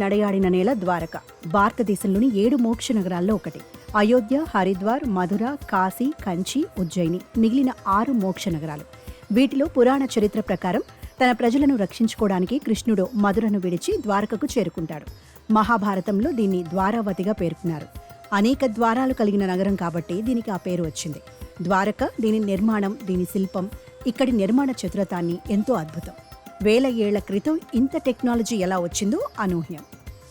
నడయాడిన నేల ద్వారక. భారతదేశంలోని 7 మోక్ష నగరాల్లో ఒకటి. అయోధ్య, హరిద్వార్, మధుర, కాశీ, కంచి, ఉజ్జయిని మిగిలిన 6 మోక్ష నగరాలు. వీటిలో పురాణ చరిత్ర ప్రకారం తన ప్రజలను రక్షించుకోవడానికి కృష్ణుడు మధురను విడిచి ద్వారకకు చేరుకుంటాడు. మహాభారతంలో దీన్ని ద్వారావతిగా పేర్కొన్నారు. అనేక ద్వారాలు కలిగిన నగరం కాబట్టి దీనికి ఆ పేరు వచ్చింది. ద్వారక, దీని నిర్మాణం, దీని శిల్పం, ఇక్కడి నిర్మాణ చతురతాన్ని ఎంతో అద్భుతం. వేల ఏళ్ల క్రితం ఇంత టెక్నాలజీ ఎలా వచ్చిందో అనూహ్యం.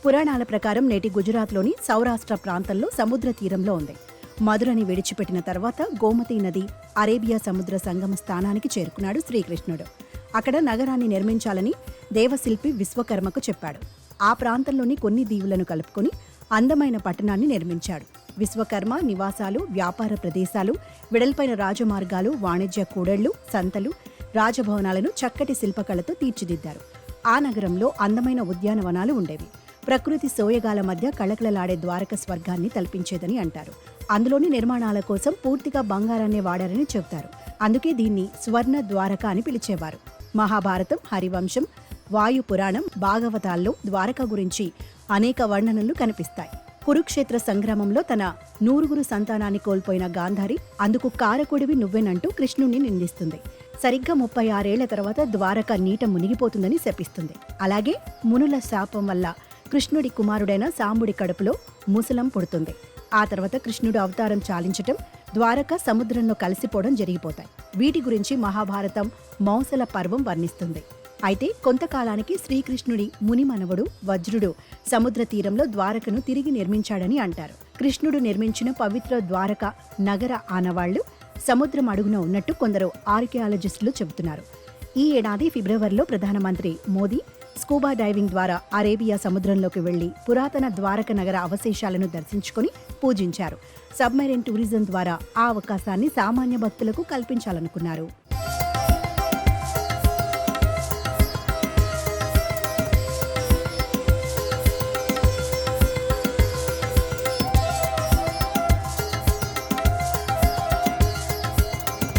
పురాణాల ప్రకారం నేటి గుజరాత్లోని సౌరాష్ట్ర ప్రాంతంలో సముద్ర తీరంలో ఉంది. మధురని విడిచిపెట్టిన తర్వాత గోమతీ నది, అరేబియా సముద్ర సంగమ స్థానానికి చేరుకున్నాడు శ్రీకృష్ణుడు. అక్కడ నగరాన్ని నిర్మించాలని దేవశిల్పి విశ్వకర్మకు చెప్పాడు. ఆ ప్రాంతంలోని కొన్ని దీవులను కలుపుకొని అందమైన పట్టణాన్ని నిర్మించాడు. విశ్వకర్మ నివాసాలు, వ్యాపార ప్రదేశాలు, వెడల్పైన రాజమార్గాలు, వాణిజ్య కూడళ్లు, సంతలు, రాజభవనాలను చక్కటి శిల్పకళతో తీర్చిదిద్దారు. ఆ నగరంలో అందమైన ఉద్యానవనాలు ఉండేవి. ప్రకృతి సోయగాల మధ్య కళకళలాడే ద్వారక స్వర్గాన్ని తలపించేదని అంటారు. అందులోని నిర్మాణాల కోసం పూర్తిగా బంగారాన్నే వాడారని చెబుతారు. అందుకే దీన్ని స్వర్ణ ద్వారక అని పిలిచేవారు. మహాభారతం, హరివంశం, వాయు పురాణం, భాగవతాల్లో ద్వారక గురించి అనేక వర్ణనలు కనిపిస్తాయి. కురుక్షేత్ర సంగ్రామంలో తన 9 సంతానాన్ని కోల్పోయిన గాంధారి అందుకు కారకుడివి నువ్వేనంటూ కృష్ణుణ్ణి నిందిస్తుంది. సరిగ్గా 36 ఏళ్ల తర్వాత ద్వారక నీట మునిగిపోతుందని శపిస్తుంది. అలాగే మునుల శాపం వల్ల కృష్ణుడి కుమారుడైన సాంబుడి కడుపులో ముసలం పుడుతుంది. ఆ తర్వాత కృష్ణుడు అవతారం చాలించటం, ద్వారక సముద్రంలో కలిసిపోవడం జరిగిపోతాయి. వీటి గురించి మహాభారతం మౌసల పర్వం వర్ణిస్తుంది. అయితే కొంతకాలానికి శ్రీకృష్ణుడి ముని మనవడు వజ్రుడు సముద్ర తీరంలో ద్వారకను తిరిగి నిర్మించాడని అంటారు. కృష్ణుడు నిర్మించిన పవిత్ర ద్వారక నగర ఆనవాళ్లు సముద్రం అడుగున ఉన్నట్టు కొందరు ఆర్కియాలజిస్టులు చెబుతున్నారు. ఈ ఏడాది ఫిబ్రవరిలో ప్రధానమంత్రి మోదీ స్కూబా డైవింగ్ ద్వారా అరేబియా సముద్రంలోకి వెళ్లి పురాతన ద్వారక నగర అవశేషాలను దర్శించుకుని పూజించారు. సబ్మెరైన్ టూరిజం ద్వారా ఆ అవకాశాన్ని సామాన్య భక్తులకు కల్పించాలనుకున్నారు.